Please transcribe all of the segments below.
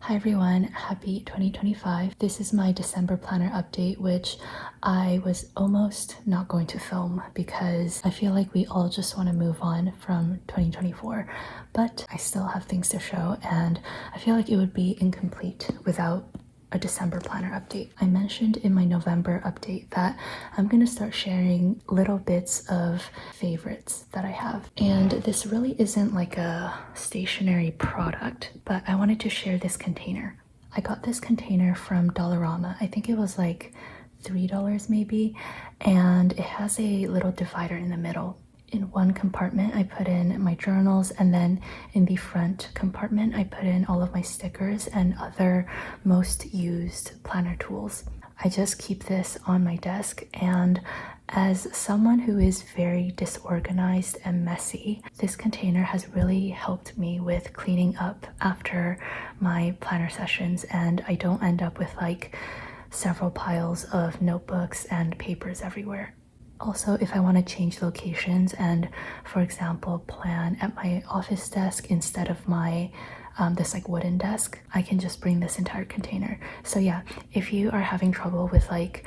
Hi everyone, happy 2025. This is my December planner update, which I was almost not going to film because I feel like we all just want to move on from 2024, but I still have things to show and I feel like it would be incomplete without a December planner update. I mentioned in my November update that I'm gonna start sharing little bits of favorites that I have. And this really isn't like a stationary product, but I wanted to share this container. I got this container from Dollarama. I think it was like $3 maybe, and it has a little divider in the middle. In one compartment, I put in my journals, and then in the front compartment, I put in all of my stickers and other most used planner tools. I just keep this on my desk, and as someone who is very disorganized and messy, this container has really helped me with cleaning up after my planner sessions, and I don't end up with like several piles of notebooks and papers everywhere. Also, if I want to change locations and, for example, plan at my office desk instead of my this like wooden desk, I can just bring this entire container. So yeah, if you are having trouble with like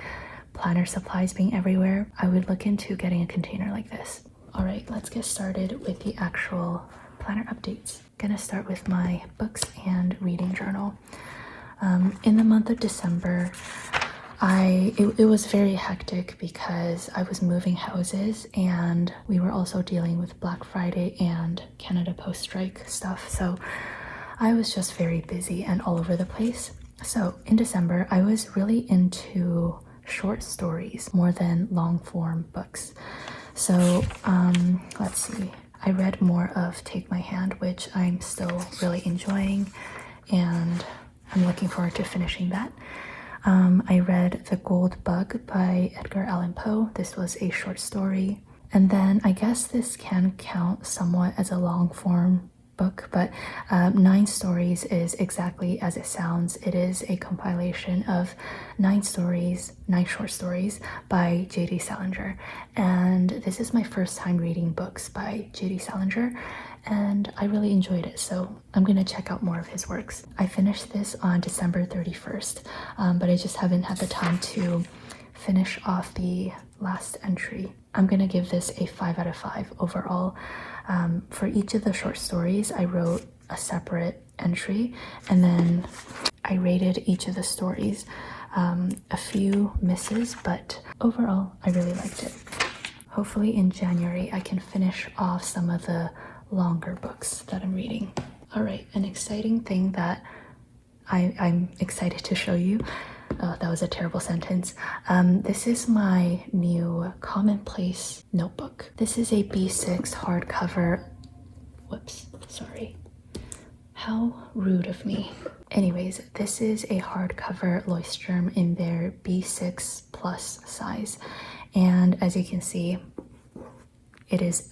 planner supplies being everywhere, I would look into getting a container like this. All right, let's get started with the actual planner updates. Gonna start with my books and reading journal. In the month of December, it was very hectic because I was moving houses and we were also dealing with Black Friday and Canada Post strike stuff. So I was just very busy and all over the place. So in December, I was really into short stories more than long form books. So let's see. I read more of Take My Hand, which I'm still really enjoying and I'm looking forward to finishing that. I read The Gold Bug by Edgar Allan Poe. This was a short story. And then I guess this can count somewhat as a long form book, but 9 stories is exactly as it sounds. It is a compilation of 9 short stories by J.D. Salinger. And this is my first time reading books by J.D. Salinger, and I really enjoyed it, so I'm gonna check out more of his works. I finished this on December 31st, but I just haven't had the time to finish off the last entry. I'm gonna give this a 5 out of 5 overall. For each of the short stories, I wrote a separate entry, and then I rated each of the stories. A few misses, but overall, I really liked it. Hopefully in January, I can finish off some of the longer books that I'm reading. All right, an exciting thing that I'm excited to show you. Oh, that was a terrible sentence. This is my new Commonplace notebook. This is a B6 hardcover. Whoops, sorry. How rude of me. Anyways, this is a hardcover Leuchtturm in their B6 plus size. And as you can see, it is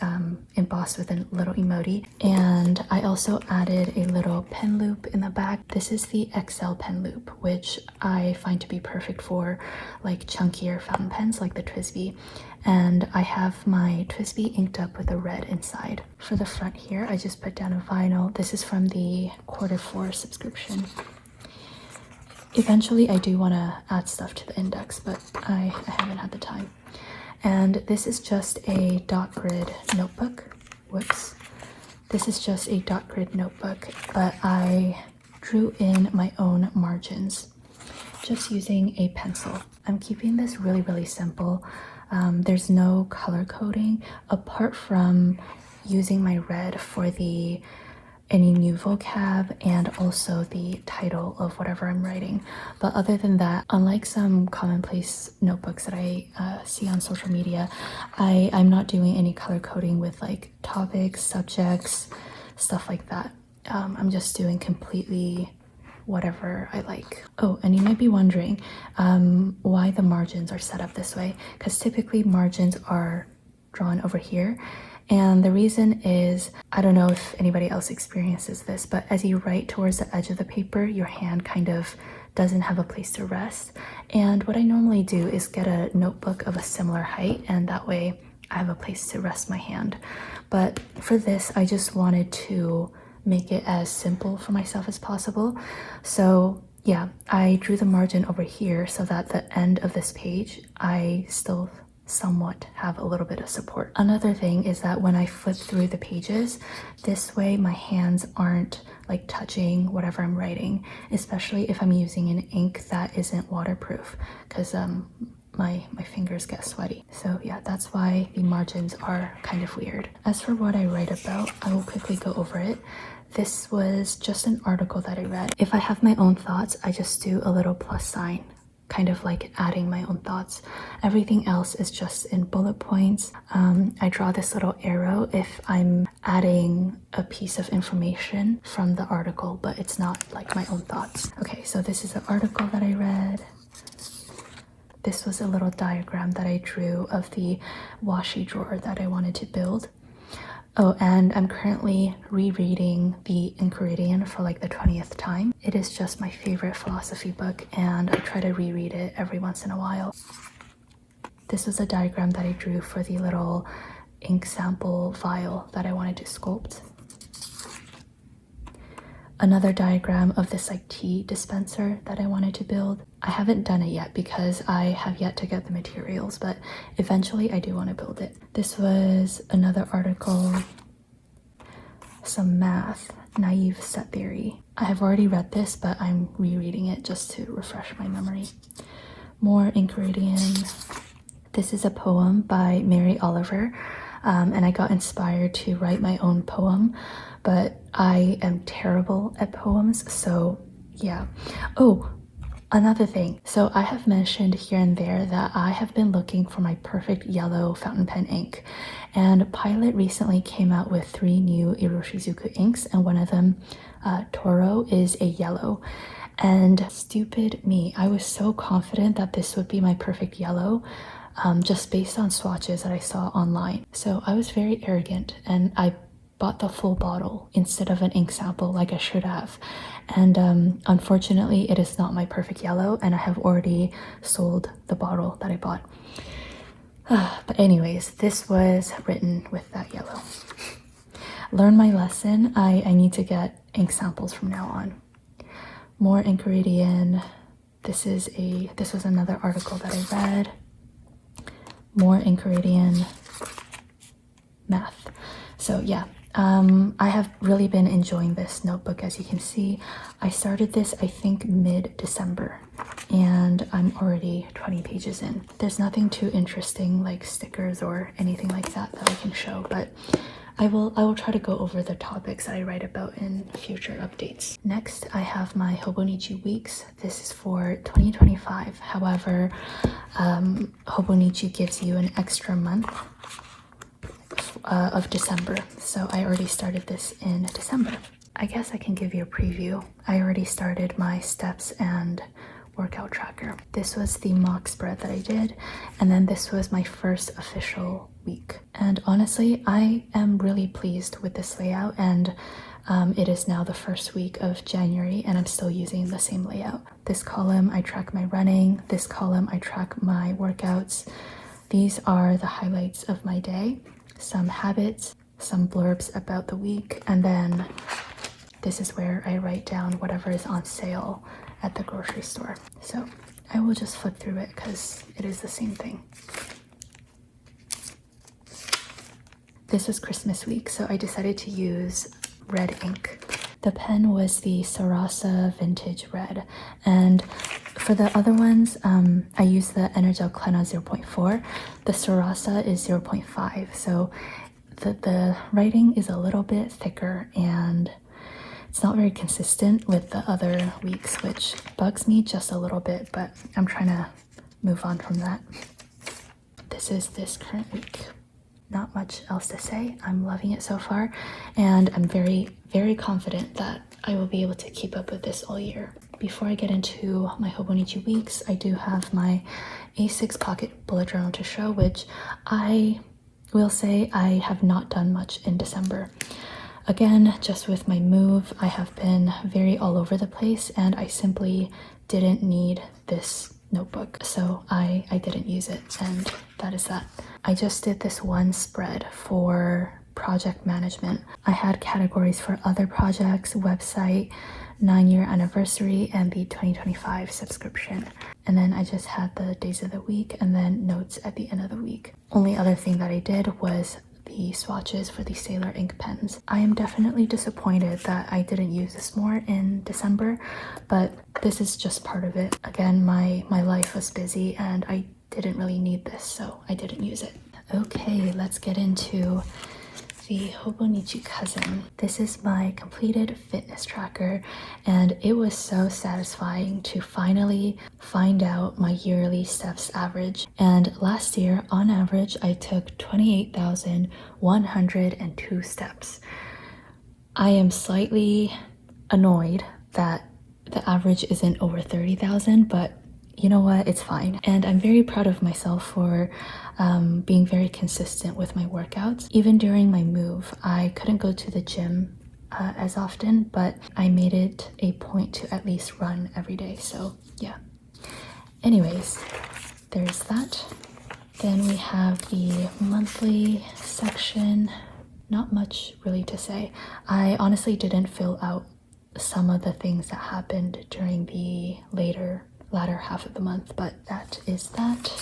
embossed with a little emoji, and I also added a little pen loop in the back. This is the XL pen loop, which I find to be perfect for like chunkier fountain pens like the TWSBI, and I have my TWSBI inked up with a red inside. For the front here, I just put down a vinyl. This is from the Q4 subscription. Eventually, I do want to add stuff to the index, but I haven't had the time. And this is just a dot grid notebook. Whoops. This is just a dot grid notebook, but I drew in my own margins just using a pencil. I'm keeping this really, really simple. There's no color coding apart from using my red for any new vocab and also the title of whatever I'm writing. But other than that, unlike some commonplace notebooks that I see on social media, I'm not doing any color coding with like topics, subjects, stuff like that. I'm just doing completely whatever I like. Oh, and you might be wondering why the margins are set up this way, because typically margins are drawn over here. And the reason is, I don't know if anybody else experiences this, but as you write towards the edge of the paper, your hand kind of doesn't have a place to rest. And what I normally do is get a notebook of a similar height, and that way I have a place to rest my hand. But for this, I just wanted to make it as simple for myself as possible. So yeah, I drew the margin over here so that the end of this page, I still somewhat have a little bit of support. Another thing is that when I flip through the pages, this way my hands aren't like touching whatever I'm writing, especially if I'm using an ink that isn't waterproof, because my fingers get sweaty. So yeah, that's why the margins are kind of weird. As for what I write about, I will quickly go over it. This was just an article that I read. If I have my own thoughts, I just do a little plus sign, kind of like adding my own thoughts. Everything else is just in bullet points. I draw this little arrow if I'm adding a piece of information from the article, but it's not like my own thoughts. Okay, so this is the article that I read. This was a little diagram that I drew of the washi drawer that I wanted to build. Oh, and I'm currently rereading the ᴑɪᴜᴜ for like the 20th time. It is just my favorite philosophy book, and I try to reread it every once in a while. This was a diagram that I drew for the little ink sample vial that I wanted to sculpt. Another diagram of this like tea dispenser that I wanted to build. I haven't done it yet because I have yet to get the materials, but eventually I do want to build it. This was another article, some math, naive set theory. I have already read this, but I'm rereading it just to refresh my memory. More ᴑɪᴜᴜ. This is a poem by Mary Oliver, and I got inspired to write my own poem, but I am terrible at poems, so yeah. Oh, another thing. So I have mentioned here and there that I have been looking for my perfect yellow fountain pen ink, and Pilot recently came out with 3 new Iroshizuku inks, and one of them, Toro, is a yellow. And stupid me, I was so confident that this would be my perfect yellow, just based on swatches that I saw online. So I was very arrogant, and I bought the full bottle instead of an ink sample like I should have. And unfortunately, it is not my perfect yellow, and I have already sold the bottle that I bought. But anyways, this was written with that yellow. Learn my lesson. I need to get ink samples from now on. More ᴑɪᴜᴜ. This was another article that I read. More ᴑɪ괜ᴜ. Math. So yeah, I have really been enjoying this notebook. As you can see, I started this I think mid-December, and I'm already 20 pages in. There's nothing too interesting like stickers or anything like that I can show, but I will try to go over the topics that I write about in future updates. Next, I have my Hobonichi Weeks. This is for 2025. However, Hobonichi gives you an extra month of December, so I already started this in December. I guess I can give you a preview. I already started my steps and workout tracker. This was the mock spread that I did, and then this was my first official week. And honestly, I am really pleased with this layout, and it is now the first week of January, and I'm still using the same layout. This column, I track my running. This column, I track my workouts. These are the highlights of my day, some habits, some blurbs about the week, and then this is where I write down whatever is on sale at the grocery store. So I will just flip through it because it is the same thing. This was Christmas week, so I decided to use red ink. The pen was the Sarasa Vintage Red, and for the other ones, I used the Energel Clena 0.4. The Sarasa is 0.5, so the writing is a little bit thicker, and it's not very consistent with the other weeks, which bugs me just a little bit, but I'm trying to move on from that. This is this current week. Not much else to say. I'm loving it so far, and I'm very, very confident that I will be able to keep up with this all year. Before I get into my Hobonichi Weeks, I do have my A6 pocket bullet journal to show, which I will say I have not done much in December. Again, just with my move, I have been very all over the place, and I simply didn't need this notebook, so I didn't use it, and that is that. I just did this one spread for project management. I had categories for other projects, website, 9-year anniversary, and the 2025 subscription. And then I just had the days of the week and then notes at the end of the week. Only other thing that I did was the swatches for the Sailor ink pens. I am definitely disappointed that I didn't use this more in December, but this is just part of it. Again, my life was busy and I didn't really need this, so I didn't use it. Okay, let's get into the Hobonichi Cousin. This is my completed fitness tracker, and it was so satisfying to finally find out my yearly steps average. And last year, on average, I took 28,102 steps. I am slightly annoyed that the average isn't over 30,000, but you know what, it's fine. And I'm very proud of myself for being very consistent with my workouts. Even during my move, I couldn't go to the gym as often, but I made it a point to at least run every day, so yeah. Anyways, there's that. Then we have the monthly section. Not much really to say. I honestly didn't fill out some of the things that happened during the latter half of the month, but that is that.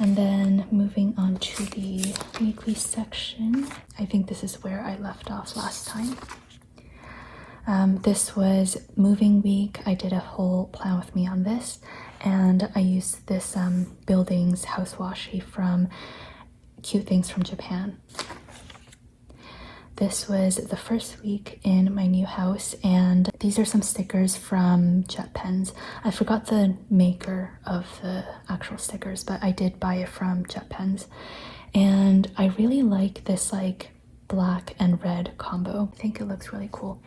And then moving on to the weekly section. I think this is where I left off last time. This was moving week. I did a whole plan with me on this, and I used this buildings house washi from Cute Things from Japan. This was the first week in my new house, and these are some stickers from Jet Pens. I forgot the maker of the actual stickers, but I did buy it from Jet Pens. And I really like this like black and red combo. I think it looks really cool.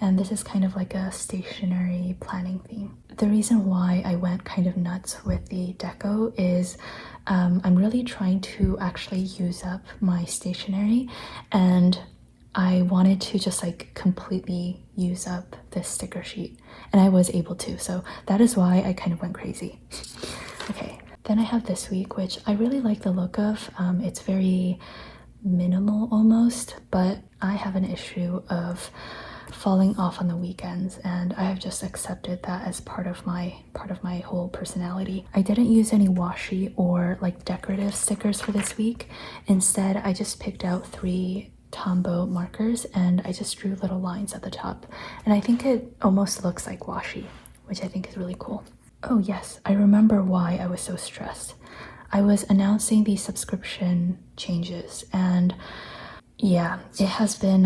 And this is kind of like a stationery planning theme. The reason why I went kind of nuts with the deco is I'm really trying to actually use up my stationery, and I wanted to just like completely use up this sticker sheet, and I was able to, so that is why I kind of went crazy. Okay, then I have this week, which I really like the look of. It's very minimal almost, but I have an issue of falling off on the weekends, and I have just accepted that as part of my whole personality. I didn't use any washi or like decorative stickers for this week. Instead, I just picked out 3 Tombow markers and I just drew little lines at the top, and I think it almost looks like washi, which I think is really cool. Oh yes, I remember why I was so stressed. I was announcing the subscription changes, and yeah, it has been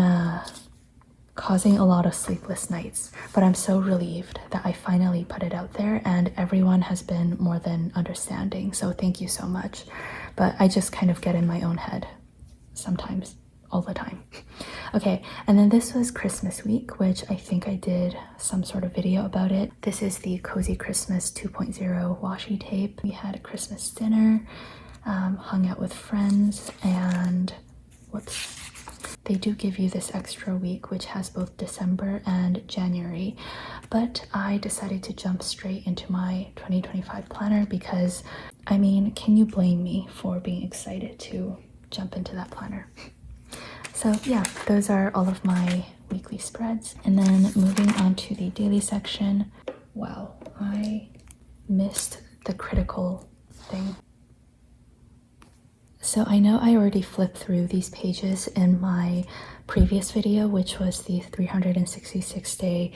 causing a lot of sleepless nights, but I'm so relieved that I finally put it out there, and everyone has been more than understanding, so thank you so much. But I just kind of get in my own head sometimes. All the time. Okay, and then this was Christmas week, which I think I did some sort of video about it. This is the Cozy Christmas 2.0 washi tape. We had a Christmas dinner, hung out with friends, and whoops. They do give you this extra week, which has both December and January, but I decided to jump straight into my 2025 planner because, I mean, can you blame me for being excited to jump into that planner? So yeah, those are all of my weekly spreads. And then moving on to the daily section. Wow, I missed the critical thing. So I know I already flipped through these pages in my previous video, which was the 366-day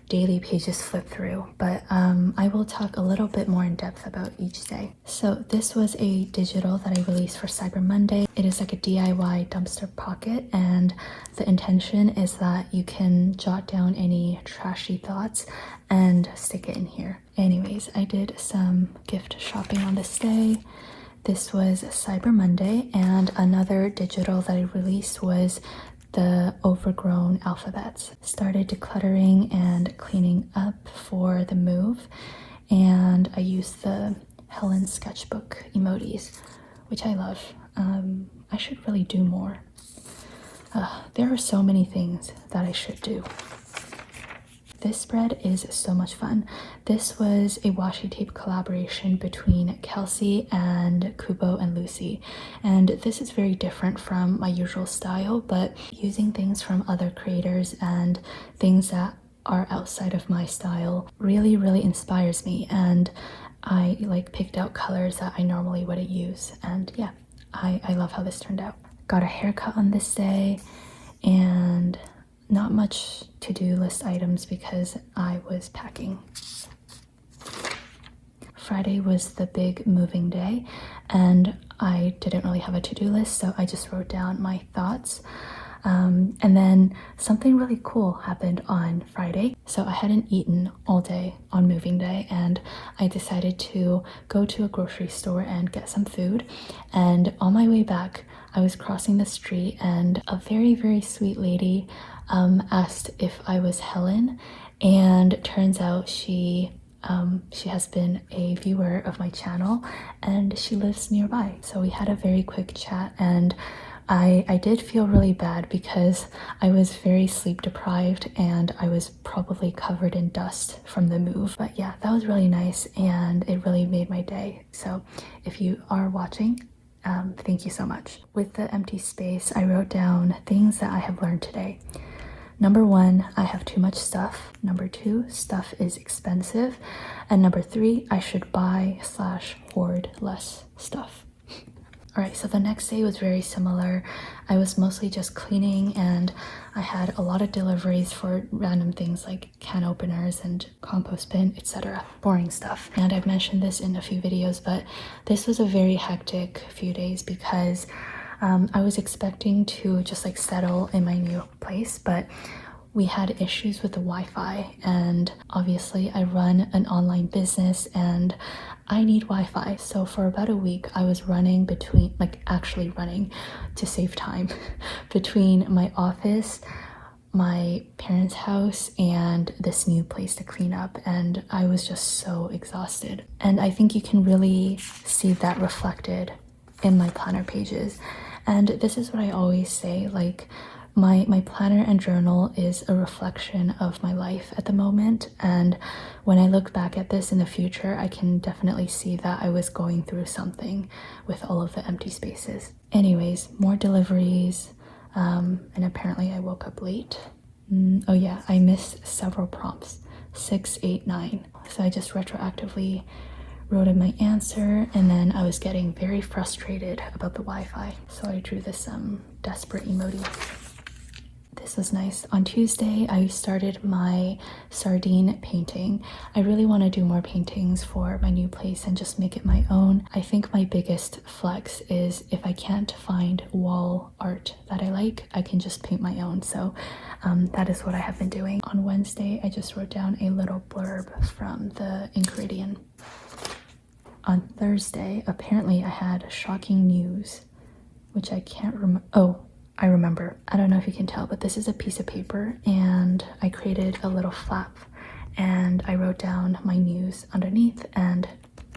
daily pages flip through, but I will talk a little bit more in depth about each day. So this was a digital that I released for Cyber Monday. It is like a DIY dumpster pocket, and the intention is that you can jot down any trashy thoughts and stick it in here. Anyways, I did some gift shopping on this day. This was Cyber Monday, and another digital that I released was the overgrown alphabets. Started decluttering and cleaning up for the move, and I used the Helen sketchbook emojis, which I love. I should really do more. There are so many things that I should do. this spread is so much fun. This was a washi tape collaboration between Kelsey and Kubo and Lucy, and this is very different from my usual style, but using things from other creators and things that are outside of my style really inspires me, and I like picked out colors that I normally wouldn't use, and yeah, I love how this turned out. Got a haircut on this day, and not much to-do list items because I was packing. Friday was the big moving day, and I didn't really have a to-do list, so I just wrote down my thoughts. And then something really cool happened on Friday. So I hadn't eaten all day on moving day, and I decided to go to a grocery store and get some food. And on my way back, I was crossing the street, and a very sweet lady asked if I was Helen, and it turns out she has been a viewer of my channel, and she lives nearby. So we had a very quick chat, and I did feel really bad because I was very sleep deprived and I was probably covered in dust from the move. But yeah, that was really nice, and it really made my day. So if you are watching, thank you so much. With the empty space, I wrote down things that I have learned today. Number 1, I have too much stuff. Number 2, stuff is expensive. And number 3, I should buy/hoard less stuff. Alright, so the next day was very similar. I was mostly just cleaning, and I had a lot of deliveries for random things like can openers and compost bin, etc. Boring stuff. And I've mentioned this in a few videos, but this was a very hectic few days because I was expecting to just like settle in my new place, but we had issues with the Wi-Fi, and obviously I run an online business and I need Wi-Fi. So for about a week I was running between, like actually running to save time, between my office, my parents' house, and this new place to clean up, and I was just so exhausted. And I think you can really see that reflected in my planner pages. And this is what I always say, like my planner and journal is a reflection of my life at the moment, and when I look back at this in the future, I can definitely see that I was going through something with all of the empty spaces. Anyways, more deliveries, and apparently I woke up late. Oh yeah, I missed several prompts, 6, 8, 9. So I just retroactively wrote in my answer, and then I was getting very frustrated about the Wi-Fi, so I drew this desperate emoji. This was nice. On Tuesday, I started my sardine painting. I really want to do more paintings for my new place and just make it my own. I think my biggest flex is if I can't find wall art that I like, I can just paint my own. So that is what I have been doing. On Wednesday, I just wrote down a little blurb from the ingredient. On Thursday, apparently I had shocking news, which I can't remember. Oh, I remember. I don't know if you can tell, but this is a piece of paper, and I created a little flap, and I wrote down my news underneath and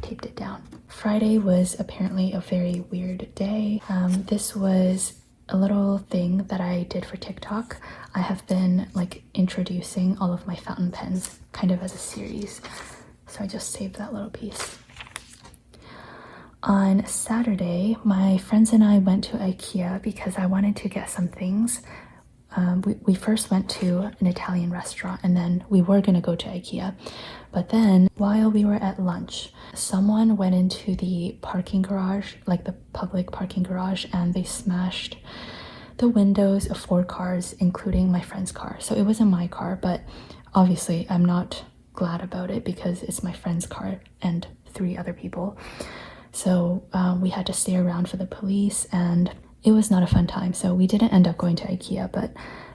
taped it down. Friday was apparently a very weird day. This was a little thing that I did for TikTok. I have been like introducing all of my fountain pens kind of as a series, so I just saved that little piece. On Saturday, my friends and I went to IKEA because I wanted to get some things. We first went to an Italian restaurant, and then we were gonna go to IKEA. But then while we were at lunch, someone went into the parking garage, like the public parking garage, and they smashed the windows of 4 cars, including my friend's car. So it wasn't my car, but obviously I'm not glad about it because it's my friend's car and 3 other people. So we had to stay around for the police, and it was not a fun time. So we didn't end up going to IKEA, but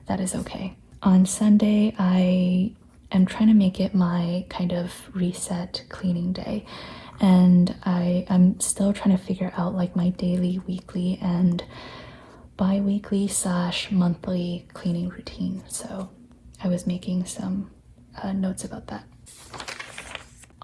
that is okay. On Sunday, I am trying to make it my kind of reset cleaning day. And I'm still trying to figure out like my daily, weekly, and bi-weekly / monthly cleaning routine. So I was making some notes about that.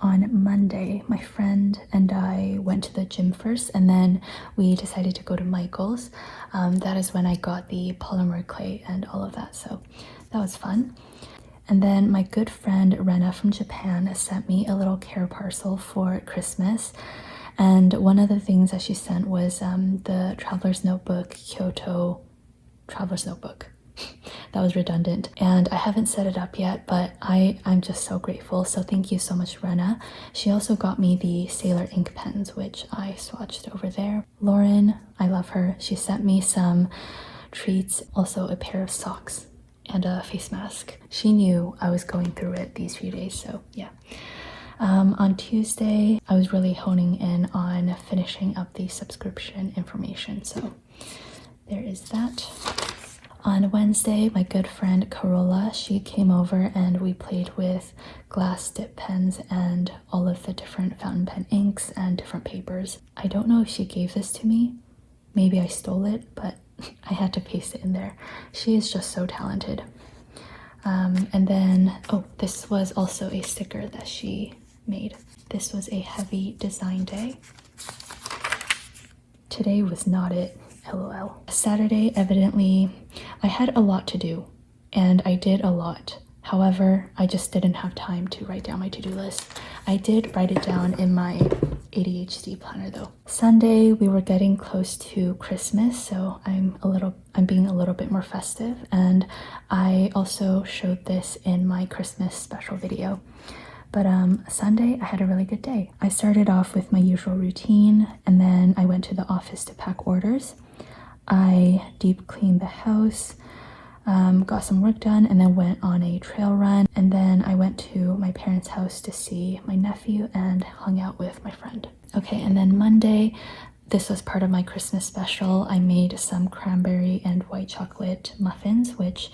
On Monday, my friend and I went to the gym first, and then we decided to go to Michael's. That is when I got the polymer clay and all of that, so that was fun. And then my good friend Rena from Japan sent me a little care parcel for Christmas. And one of the things that she sent was the Traveler's Notebook, Kyoto Traveler's Notebook. That was redundant. And I haven't set it up yet, but I'm just so grateful. So thank you so much, Rena. She also got me the Sailor ink pens, which I swatched over there. Lauren, I love her. She sent me some treats, also a pair of socks and a face mask. She knew I was going through it these few days, so yeah. On Tuesday, I was really honing in on finishing up the subscription information, so there is that. On Wednesday, my good friend Carola, she came over and we played with glass dip pens and all of the different fountain pen inks and different papers. I don't know if she gave this to me. Maybe I stole it, but I had to paste it in there. She is just so talented. And then, oh, this was also a sticker that she made. This was a heavy design day. Today was not it, LOL. Saturday, evidently, I had a lot to do, and I did a lot. However, I just didn't have time to write down my to-do list. I did write it down in my ADHD planner though. Sunday, we were getting close to Christmas, so I'm being a little bit more festive, and I also showed this in my Christmas special video. But Sunday, I had a really good day. I started off with my usual routine, and then I went to the office to pack orders. I deep cleaned the house, got some work done, and then went on a trail run. And then I went to my parents' house to see my nephew and hung out with my friend. Okay, and then Monday, this was part of my Christmas special. I made some cranberry and white chocolate muffins, which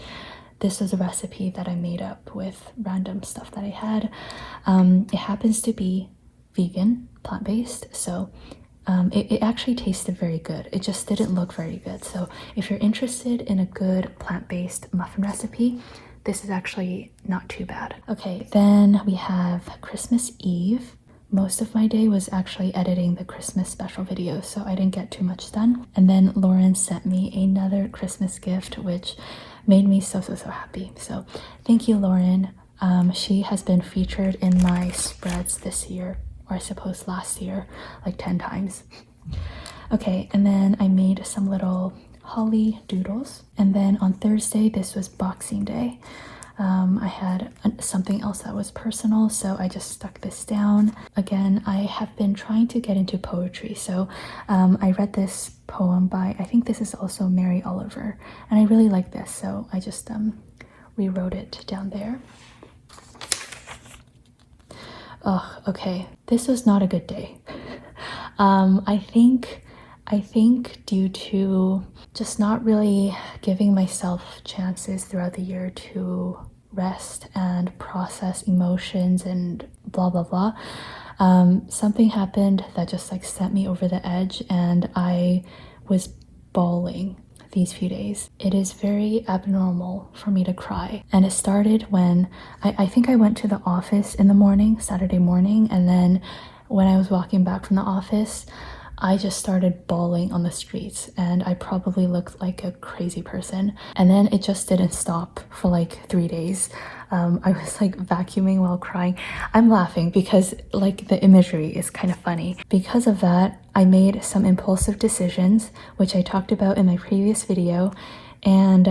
this was a recipe that I made up with random stuff that I had. It happens to be vegan, plant-based, so it actually tasted very good. It just didn't look very good. So if you're interested in a good plant-based muffin recipe, this is actually not too bad. Okay, then we have Christmas Eve. Most of my day was actually editing the Christmas special video, so I didn't get too much done. And then Lauren sent me another Christmas gift, which made me so happy. So thank you, Lauren. She has been featured in my spreads this year, or I suppose last year, like 10 times. Okay, and then I made some little holly doodles. And then on Thursday, this was Boxing Day. I had something else that was personal, so I just stuck this down. Again, I have been trying to get into poetry, so I read this poem by, I think this is also Mary Oliver, and I really like this, so I just rewrote it down there. Oh, okay, this was not a good day. I think due to just not really giving myself chances throughout the year to rest and process emotions and blah blah blah, something happened that just like sent me over the edge, and I was bawling these few days. It is very abnormal for me to cry, and it started when I think I went to the office in the morning, Saturday morning, and then when I was walking back from the office, I just started bawling on the streets, and I probably looked like a crazy person. And then it just didn't stop for like 3 days. I was like vacuuming while crying. I'm laughing because like the imagery is kind of funny. Because of that, I made some impulsive decisions, which I talked about in my previous video. And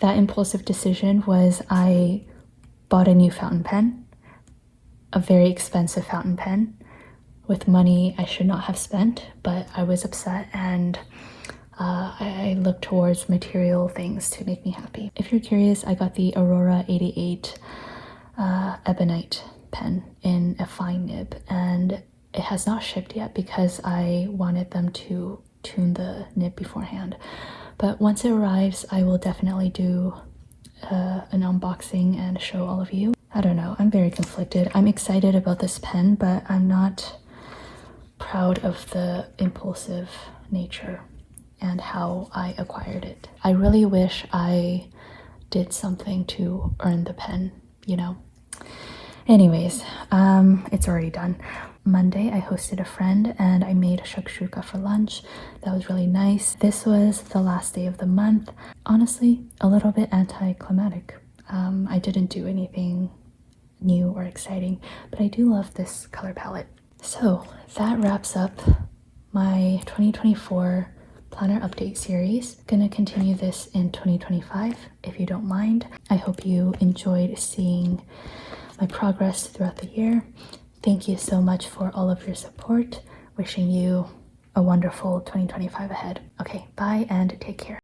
that impulsive decision was I bought a new fountain pen, a very expensive fountain pen, with money I should not have spent, but I was upset, and I looked towards material things to make me happy. If you're curious, I got the Aurora 88 Ebonite pen in a fine nib, and it has not shipped yet because I wanted them to tune the nib beforehand. But once it arrives, I will definitely do an unboxing and show all of you. I don't know, I'm very conflicted. I'm excited about this pen, but I'm not proud of the impulsive nature and how I acquired it. I really wish I did something to earn the pen, you know? Anyways, it's already done. Monday, I hosted a friend and I made shakshuka for lunch. That was really nice. This was the last day of the month. Honestly, a little bit anticlimactic. I didn't do anything new or exciting, but I do love this color palette. So that wraps up my 2024 planner update series. Gonna continue this in 2025 if you don't mind. I hope you enjoyed seeing my progress throughout the year. Thank you so much for all of your support. Wishing you a wonderful 2025 ahead. Okay, bye and take care.